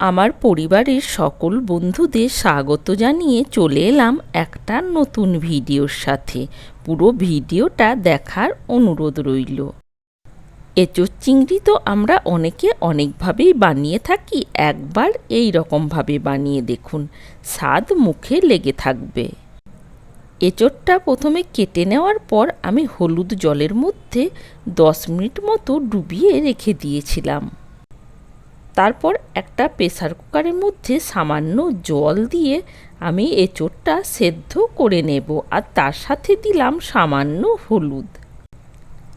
আমার পরিবারের সকল বন্ধুদের স্বাগত জানিয়ে চলে এলাম একটা নতুন ভিডিওর সাথে। পুরো ভিডিওটা দেখার অনুরোধ রইল। এঁচোড় চিংড়ি তো আমরা অনেকে অনেকভাবেই বানিয়ে থাকি, একবার এই রকমভাবে বানিয়ে দেখুন, স্বাদ মুখে লেগে থাকবে। এঁচোড়টা প্রথমে কেটে নেওয়ার পর আমি হলুদ জলের মধ্যে 10 মিনিট মতো ডুবিয়ে রেখে দিয়েছিলাম। তারপর একটা প্রেসার কুকারের মধ্যে সামান্য জল দিয়ে আমি এঁচোড়টা সেদ্ধ করে নেব, আর তার সাথে দিলাম সামান্য হলুদ।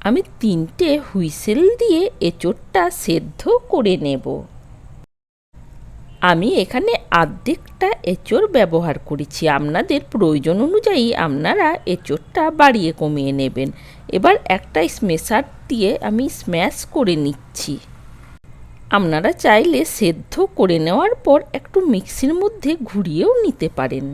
আমি 3টে হুইসেল দিয়ে এঁচোড়টা সেদ্ধ করে নেব। আমি এখানে অর্ধেকটা এঁচোড় ব্যবহার করেছি, আপনাদের প্রয়োজন অনুযায়ী আপনারা এঁচোড়টা বাড়িয়ে কমিয়ে নেবেন। এবার একটা স্ম্যাশার দিয়ে আমি স্ম্যাশ করে নিচ্ছি। আপনারা চাইলে সেদ্ধ করে নেওয়ার পর একটু মিক্সির মধ্যে ঘুরিয়েও নিতে পারেন,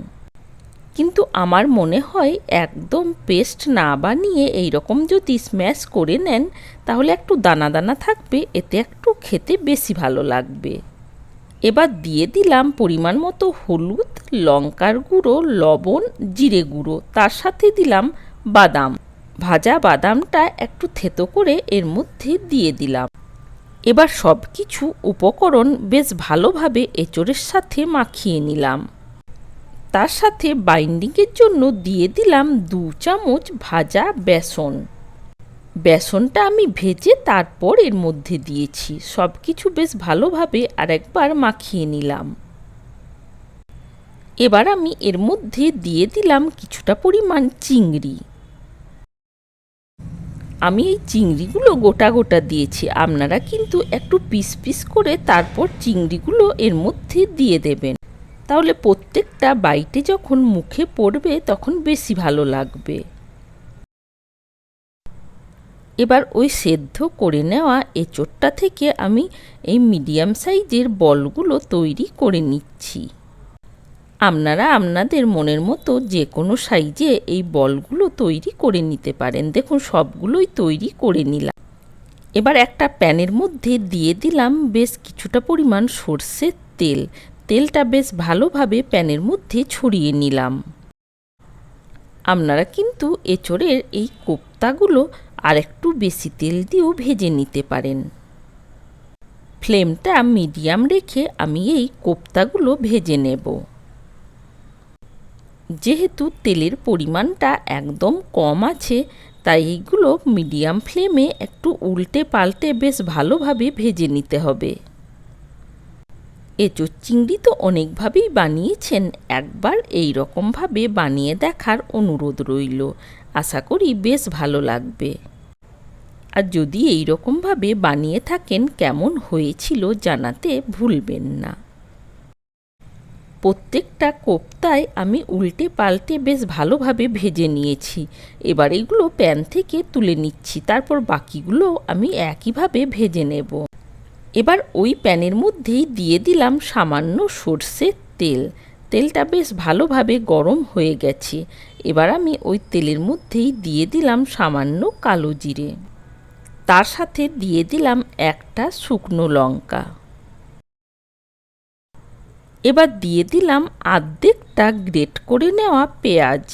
কিন্তু আমার মনে হয় একদম পেস্ট না বানিয়ে এই রকম যদি স্ম্যাশ করে নেন তাহলে একটু দানা দানা থাকবে, এতে একটু খেতে বেশি ভালো লাগবে। এবার দিয়ে দিলাম পরিমাণ মতো হলুদ, লঙ্কার গুঁড়ো, লবণ, জিরে গুঁড়ো, তার সাথে দিলাম বাদাম। ভাজা বাদামটা একটু থেতো করে এর মধ্যে দিয়ে দিলাম। এবার সব কিছু উপকরণ বেশ ভালোভাবে এঁচোড়ের সাথে মাখিয়ে নিলাম। তার সাথে বাইন্ডিংয়ের জন্য দিয়ে দিলাম 2 চামচ ভাজা বেসন। বেসনটা আমি ভেজে তারপর এর মধ্যে দিয়েছি। সব কিছু বেশ ভালোভাবে আরেকবার মাখিয়ে নিলাম। এবার আমি এর মধ্যে দিয়ে দিলাম কিছুটা পরিমাণ চিংড়ি। আমি এই চিংড়িগুলো গোটা গোটা দিয়েছি, আপনারা কিন্তু একটু পিস পিস করে তারপর চিংড়িগুলো এর মধ্যে দিয়ে দেবেন, তাহলে প্রত্যেকটা বাইটে যখন মুখে পড়বে তখন বেশি ভালো লাগবে। এবার ওই সেদ্ধ করে নেওয়া এঁচোড়টা থেকে আমি এই মিডিয়াম সাইজের বলগুলো তৈরি করে নিচ্ছি। আপনারা আপনাদের মনের মতো যে কোনো সাইজে এই বলগুলো তৈরি করে নিতে পারেন। দেখুন সবগুলোই তৈরি করে নিলাম। এবার একটা প্যানের মধ্যে দিয়ে দিলাম বেশ কিছুটা পরিমাণ সর্ষের তেল। তেলটা বেশ ভালোভাবে প্যানের মধ্যে ছড়িয়ে নিলাম। আপনারা কিন্তু এঁচোড়ের এই কোপ্তাগুলো আর একটু বেশি তেল দিয়েও ভেজে নিতে পারেন। ফ্লেমটা মিডিয়াম রেখে আমি এই কোপ্তাগুলো ভেজে নেব। যেহেতু তেলের পরিমাণটা একদম কম আছে, তাই এইগুলো মিডিয়াম ফ্লেমে একটু উল্টে পাল্টে বেশ ভালোভাবে ভেজে নিতে হবে। এঁচোড় চিংড়ি তো অনেকভাবেই বানিয়েছেন, একবার এই রকমভাবে বানিয়ে দেখার অনুরোধ রইল। আশা করি বেশ ভালো লাগবে। আর যদি এই রকমভাবে বানিয়ে থাকেন কেমন হয়েছিল জানাতে ভুলবেন না। প্রত্যেকটা কোপ্তায় আমি উল্টে পাল্টে বেশ ভালোভাবে ভেজে নিয়েছি। এবার এগুলো প্যান থেকে তুলে নিচ্ছি, তারপর বাকিগুলো আমি একইভাবে ভেজে নেব। এবার ওই প্যানের মধ্যেই দিয়ে দিলাম সামান্য সর্ষের তেল। তেলটা বেশ ভালোভাবে গরম হয়ে গেছে। এবার আমি ওই তেলের মধ্যেই দিয়ে দিলাম সামান্য কালো জিরে, তার সাথে দিয়ে দিলাম একটা শুকনো লঙ্কা। এবার দিয়ে দিলাম অর্ধেকটা গ্রেট করে নেওয়া পেঁয়াজ।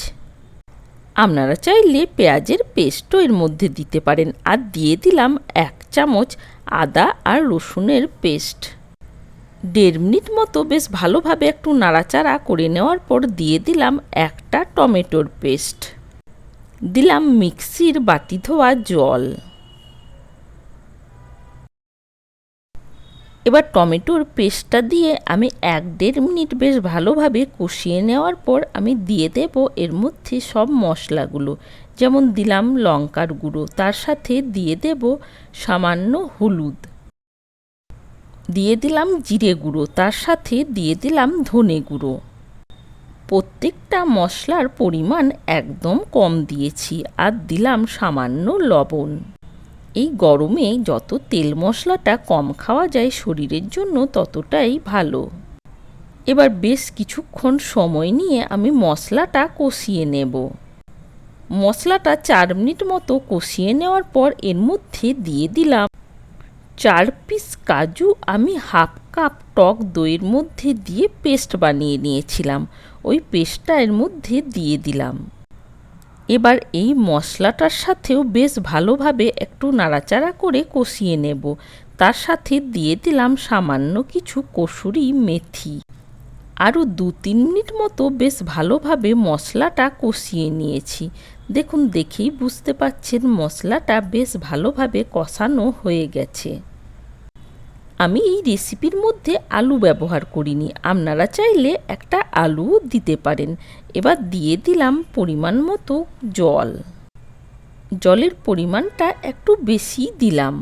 আপনারা চাইলে পেঁয়াজের পেস্টও এর মধ্যে দিতে পারেন। আর দিয়ে দিলাম 1 চামচ আদা আর রসুনের পেস্ট। 1.5 মিনিট মতো বেশ ভালোভাবে একটু নাড়াচাড়া করে নেওয়ার পর দিয়ে দিলাম একটা টমেটোর পেস্ট। দিলাম মিক্সির বাটি ধোয়া জল। এবার টমেটোর পেস্টটা দিয়ে আমি 1-1.5 মিনিট বেশ ভালোভাবে কষিয়ে নেওয়ার পর আমি দিয়ে দেব এর মধ্যে সব মশলাগুলো। যেমন দিলাম লঙ্কার গুঁড়ো, তার সাথে দিয়ে দেব সামান্য হলুদ, দিয়ে দিলাম জিরে গুঁড়ো, তার সাথে দিয়ে দিলাম ধনে গুঁড়ো। প্রত্যেকটা মশলার পরিমাণ একদম কম দিয়েছি, আর দিলাম সামান্য লবণ। এই গরমে যত তেল মশলাটা কম খাওয়া যায় শরীরের জন্য ততটাই ভালো। এবার বেশ কিছুক্ষণ সময় নিয়ে আমি মশলাটা কষিয়ে নেব। মশলাটা 4 মিনিট মতো কষিয়ে নেওয়ার পর এর মধ্যে দিয়ে দিলাম 4 পিস কাজু আমি হাফ কাপ টক দইয়ের মধ্যে দিয়ে পেস্ট বানিয়ে নিয়েছিলাম, ওই পেস্টটা এর মধ্যে দিয়ে দিলাম। এবার এই মশলাটার সাথেও বেশ ভালোভাবে একটু নাড়াচাড়া করে কষিয়ে নেব। তার সাথে দিয়ে দিলাম সামান্য কিছু কসুরি মেথি। আরও 2-3 মিনিট মতো বেশ ভালোভাবে মশলাটা কষিয়ে নিয়েছি। দেখুন, দেখেই বুঝতে পারছেন মশলাটা বেশ ভালোভাবে কষানো হয়ে গেছে। আমি এই রেসিপির মধ্যে আলু ব্যবহার করিনি, আপনারা চাইলে একটা আলুও দিতে পারেন। এবার দিয়ে দিলাম পরিমাণ মতো জল। জলের পরিমাণটা একটু বেশি দিলাম,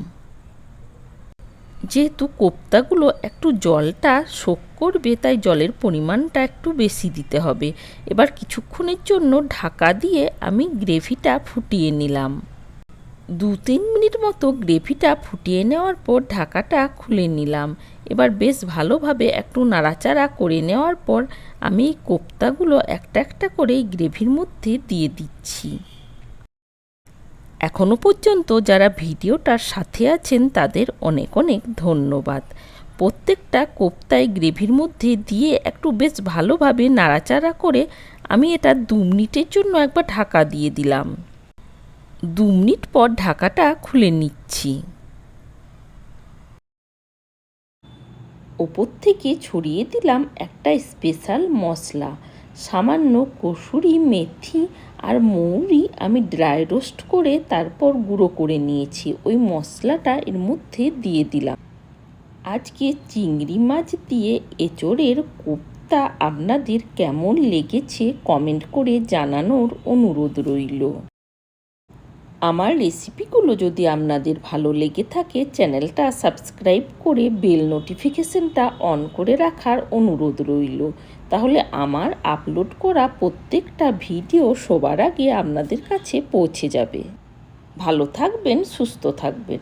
যেহেতু কোপ্তাগুলো একটু জলটা শোক করবে, তাই জলের পরিমাণটা একটু বেশি দিতে হবে। এবার কিছুক্ষণের জন্য ঢাকা দিয়ে আমি গ্রেভিটা ফুটিয়ে নিলাম। 2-3 মিনিট মতো গ্রেভিটা ফুটিয়ে নেওয়ার পর ঢাকাটা খুলে নিলাম। এবার বেশ ভালোভাবে একটু নাড়াচাড়া করে নেওয়ার পর আমি এই কোপ্তাগুলো একটা একটা করে এই গ্রেভির মধ্যে দিয়ে দিচ্ছি। এখনও পর্যন্ত যারা ভিডিওটার সাথে আছেন তাদের অনেক অনেক ধন্যবাদ। প্রত্যেকটা কোপ্তায় গ্রেভির মধ্যে দিয়ে একটু বেশ ভালোভাবে নাড়াচাড়া করে আমি এটা 2 মিনিটের জন্য একবার ঢাকা দিয়ে দিলাম। 2 মিনিট পর ঢাকাটা খুলে নিচ্ছি। ওপর থেকে ছড়িয়ে দিলাম একটা স্পেশাল মশলা, সামান্য কসুরি মেথি আর মৌরি আমি ড্রাই রোস্ট করে তারপর গুঁড়ো করে নিয়েছি, ওই মশলাটা এর মধ্যে দিয়ে দিলাম। আজকে চিংড়ি মাছ দিয়ে এঁচোড়ের কোপ্তা আপনাদের কেমন লেগেছে কমেন্ট করে জানানোর অনুরোধ রইল। আমার রেসিপিগুলো যদি আপনাদের ভালো লেগে থাকে চ্যানেলটা সাবস্ক্রাইব করে বেল নোটিফিকেশনটা অন করে রাখার অনুরোধ রইল, তাহলে আমার আপলোড করা প্রত্যেকটা ভিডিও সবার আগে আপনাদের কাছে পৌঁছে যাবে। ভালো থাকবেন, সুস্থ থাকবেন।